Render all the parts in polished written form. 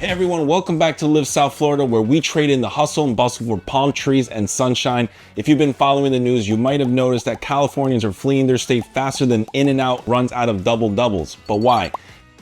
Hey everyone, welcome back to LIV South Florida, where we trade in the hustle and bustle for palm trees and sunshine. If you've been following the news, you might have noticed that Californians are fleeing their state faster than In-N-Out runs out of double-doubles. But why?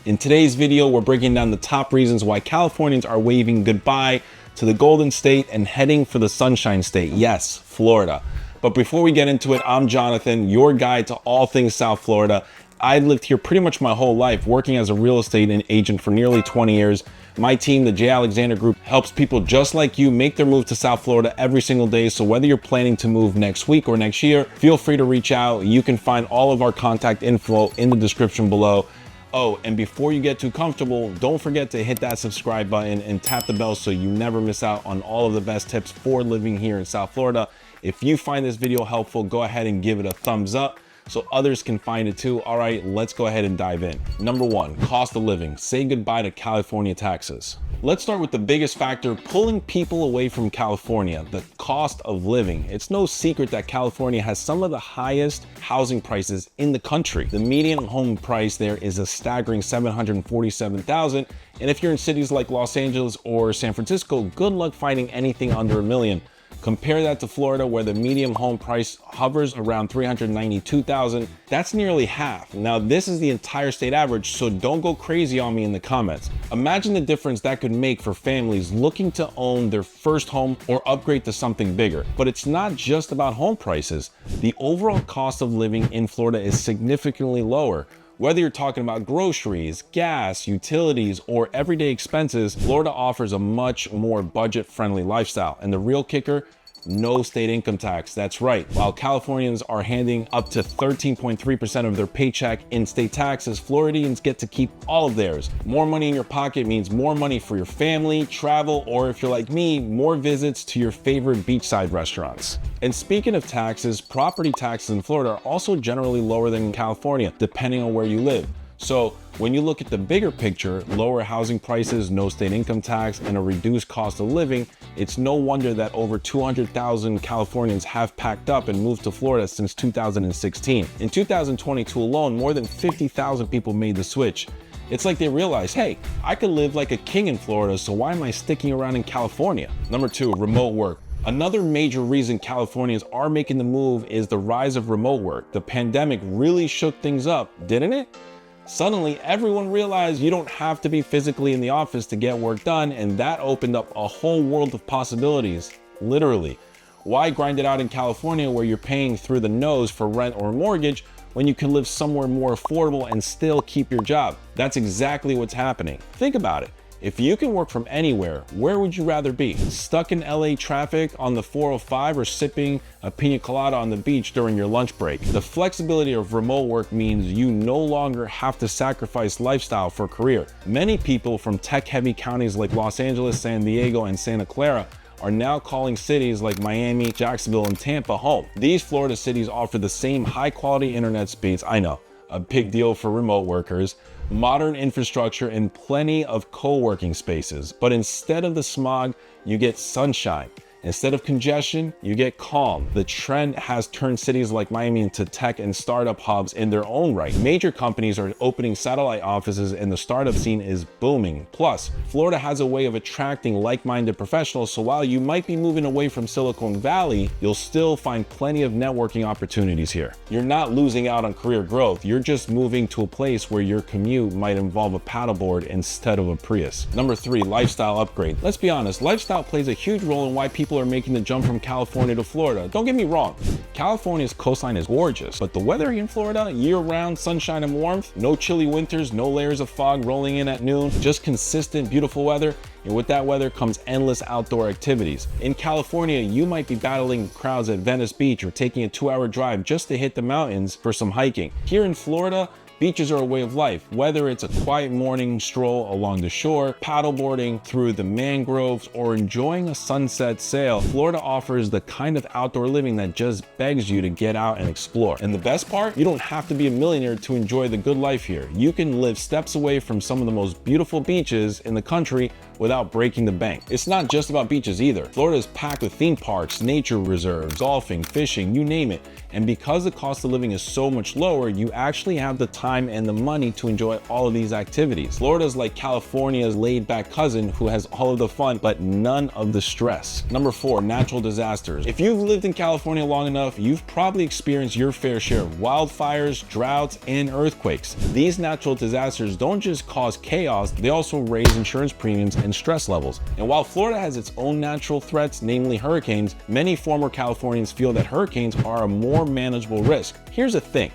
In today's video, we're breaking down the top reasons why Californians are waving goodbye to the Golden State and heading for the Sunshine State. Yes, Florida. But before we get into it, I'm Jonathan, your guide to all things South Florida. I lived here pretty much my whole life, working as a real estate agent for nearly 20 years. My team, the J. Alexander Group, helps people just like you make their move to South Florida every single day. So whether you're planning to move next week or next year, feel free to reach out. You can find all of our contact info in the description below. Oh, and before you get too comfortable, don't forget to hit that subscribe button and tap the bell so you never miss out on all of the best tips for living here in South Florida. If you find this video helpful, go ahead and give it a thumbs up so others can find it too. All right, let's go ahead and dive in. Number one, cost of living. Say goodbye to California taxes. Let's start with the biggest factor pulling people away from California, the cost of living. It's no secret that California has some of the highest housing prices in the country. The median home price there is a staggering $747,000. And if you're in cities like Los Angeles or San Francisco, good luck finding anything under $1 million. Compare that to Florida, where the median home price hovers around $392,000. That's nearly half. Now, this is the entire state average, so don't go crazy on me in the comments. Imagine the difference that could make for families looking to own their first home or upgrade to something bigger. But it's not just about home prices. The overall cost of living in Florida is significantly lower. Whether you're talking about groceries, gas, utilities, or everyday expenses, Florida offers a much more budget-friendly lifestyle. And the real kicker, no state income tax. That's right. While Californians are handing up to 13.3% of their paycheck in state taxes, Floridians get to keep all of theirs. More money in your pocket means more money for your family, travel, or if you're like me, more visits to your favorite beachside restaurants. And speaking of taxes, property taxes in Florida are also generally lower than in California, depending on where you live. So when you look at the bigger picture, lower housing prices, no state income tax, and a reduced cost of living, it's no wonder that over 200,000 Californians have packed up and moved to Florida since 2016. In 2022 alone, more than 50,000 people made the switch. It's like they realized, hey, I could live like a king in Florida, so why am I sticking around in California? Number two, remote work. Another major reason Californians are making the move is the rise of remote work. The pandemic really shook things up, didn't it? Suddenly, everyone realized you don't have to be physically in the office to get work done, and that opened up a whole world of possibilities, literally. Why grind it out in California where you're paying through the nose for rent or mortgage when you can live somewhere more affordable and still keep your job? That's exactly what's happening. Think about it. If you can work from anywhere, where would you rather be? Stuck in LA traffic on the 405 or sipping a pina colada on the beach during your lunch break? The flexibility of remote work means you no longer have to sacrifice lifestyle for a career. Many people from tech-heavy counties like Los Angeles, San Diego, and Santa Clara are now calling cities like Miami, Jacksonville, and Tampa home. These Florida cities offer the same high-quality internet speeds, I know, a big deal for remote workers, modern infrastructure, and plenty of co-working spaces. But instead of the smog, you get sunshine. Instead of congestion, you get calm. The trend has turned cities like Miami into tech and startup hubs in their own right. Major companies are opening satellite offices and the startup scene is booming. Plus, Florida has a way of attracting like-minded professionals, so while you might be moving away from Silicon Valley, you'll still find plenty of networking opportunities here. You're not losing out on career growth, you're just moving to a place where your commute might involve a paddleboard instead of a Prius. Number three, lifestyle upgrade. Let's be honest, lifestyle plays a huge role in why people are making the jump from California to Florida. Don't get me wrong, California's coastline is gorgeous, but the weather in Florida, year-round sunshine and warmth, no chilly winters, no layers of fog rolling in at noon, just consistent, beautiful weather. And with that weather comes endless outdoor activities. In California, you might be battling crowds at Venice Beach or taking a 2-hour drive just to hit the mountains for some hiking. Here in Florida, beaches are a way of life. Whether it's a quiet morning stroll along the shore, paddleboarding through the mangroves, or enjoying a sunset sail, Florida offers the kind of outdoor living that just begs you to get out and explore. And the best part, you don't have to be a millionaire to enjoy the good life here. You can live steps away from some of the most beautiful beaches in the country without breaking the bank. It's not just about beaches either. Florida is packed with theme parks, nature reserves, golfing, fishing, you name it. And because the cost of living is so much lower, you actually have the time time and the money to enjoy all of these activities. Florida's like California's laid-back cousin who has all of the fun but none of the stress. Number 4, natural disasters. If you've lived in California long enough, you've probably experienced your fair share of wildfires, droughts, and earthquakes. These natural disasters don't just cause chaos, they also raise insurance premiums and stress levels. And while Florida has its own natural threats, namely hurricanes, many former Californians feel that hurricanes are a more manageable risk. Here's the thing.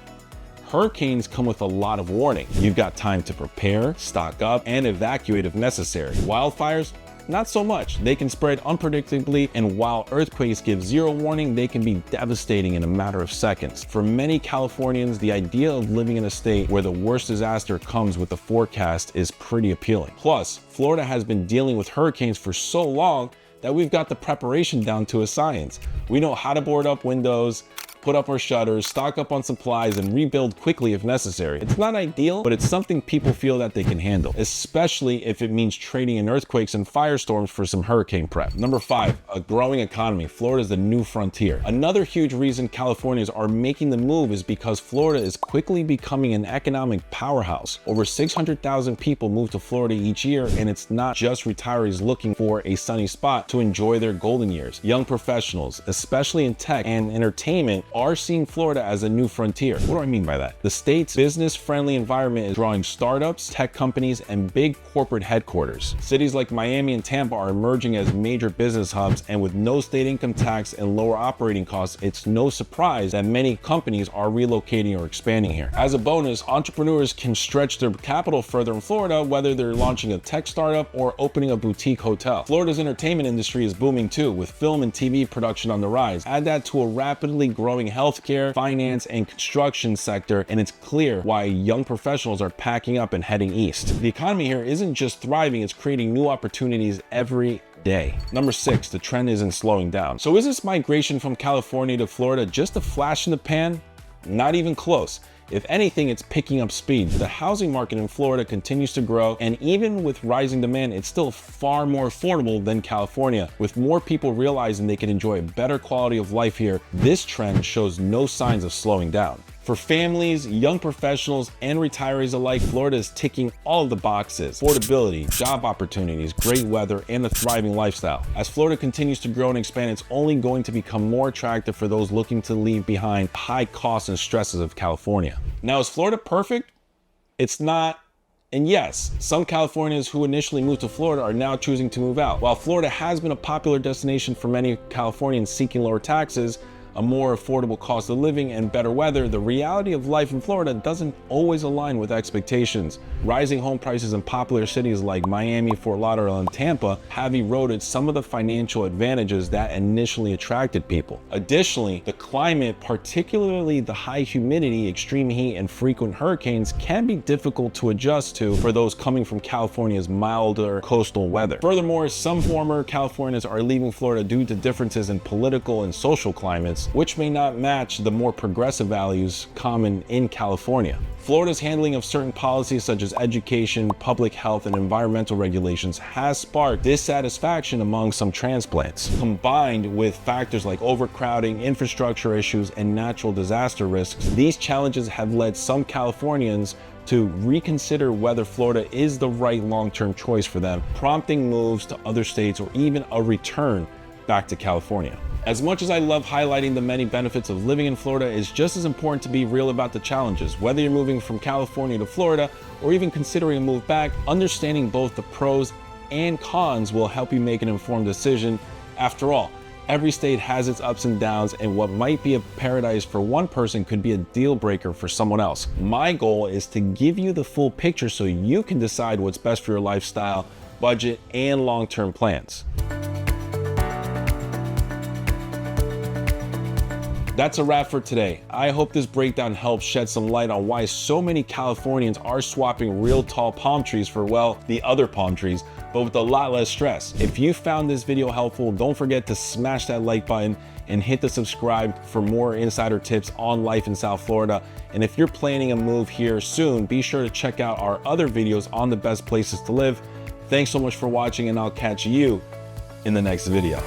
Hurricanes come with a lot of warning. You've got time to prepare, stock up, and evacuate if necessary. Wildfires? Not so much. They can spread unpredictably, and while earthquakes give zero warning, they can be devastating in a matter of seconds. For many Californians, the idea of living in a state where the worst disaster comes with a forecast is pretty appealing. Plus, Florida has been dealing with hurricanes for so long that we've got the preparation down to a science. We know how to board up windows, put up our shutters, stock up on supplies, and rebuild quickly if necessary. It's not ideal, but it's something people feel that they can handle, especially if it means trading in earthquakes and firestorms for some hurricane prep. Number 5, a growing economy. Florida is the new frontier. Another huge reason Californians are making the move is because Florida is quickly becoming an economic powerhouse. Over 600,000 people move to Florida each year, and it's not just retirees looking for a sunny spot to enjoy their golden years. Young professionals, especially in tech and entertainment, are seeing Florida as a new frontier. What do I mean by that? The state's business-friendly environment is drawing startups, tech companies, and big corporate headquarters. Cities like Miami and Tampa are emerging as major business hubs, and with no state income tax and lower operating costs, it's no surprise that many companies are relocating or expanding here. As a bonus, entrepreneurs can stretch their capital further in Florida, whether they're launching a tech startup or opening a boutique hotel. Florida's entertainment industry is booming too, with film and TV production on the rise. Add that to a rapidly growing healthcare, finance, and construction sector, and it's clear why young professionals are packing up and heading east. The economy here isn't just thriving, it's creating new opportunities every day. Number 6, the trend isn't slowing down. So is this migration from California to Florida just a flash in the pan? Not even close. If anything, it's picking up speed. The housing market in Florida continues to grow, and even with rising demand, it's still far more affordable than California. With more people realizing they can enjoy a better quality of life here, this trend shows no signs of slowing down. For families, young professionals, and retirees alike, Florida is ticking all of the boxes: affordability, job opportunities, great weather, and a thriving lifestyle. As Florida continues to grow and expand, it's only going to become more attractive for those looking to leave behind high costs and stresses of California. Now, is Florida perfect? It's not. And yes, some Californians who initially moved to Florida are now choosing to move out. While Florida has been a popular destination for many Californians seeking lower taxes, a more affordable cost of living, and better weather, the reality of life in Florida doesn't always align with expectations. Rising home prices in popular cities like Miami, Fort Lauderdale, and Tampa have eroded some of the financial advantages that initially attracted people. Additionally, the climate, particularly the high humidity, extreme heat, and frequent hurricanes, can be difficult to adjust to for those coming from California's milder coastal weather. Furthermore, some former Californians are leaving Florida due to differences in political and social climates, which may not match the more progressive values common in California. Florida's handling of certain policies such as education, public health, and environmental regulations has sparked dissatisfaction among some transplants. Combined with factors like overcrowding, infrastructure issues, and natural disaster risks, these challenges have led some Californians to reconsider whether Florida is the right long-term choice for them, prompting moves to other states or even a return back to California. As much as I love highlighting the many benefits of living in Florida, it's just as important to be real about the challenges. Whether you're moving from California to Florida or even considering a move back, understanding both the pros and cons will help you make an informed decision. After all, every state has its ups and downs, and what might be a paradise for one person could be a deal breaker for someone else. My goal is to give you the full picture so you can decide what's best for your lifestyle, budget, and long-term plans. That's a wrap for today. I hope this breakdown helps shed some light on why so many Californians are swapping real tall palm trees for, well, the other palm trees, but with a lot less stress. If you found this video helpful, don't forget to smash that like button and hit the subscribe for more insider tips on life in South Florida. And if you're planning a move here soon, be sure to check out our other videos on the best places to live. Thanks so much for watching, and I'll catch you in the next video.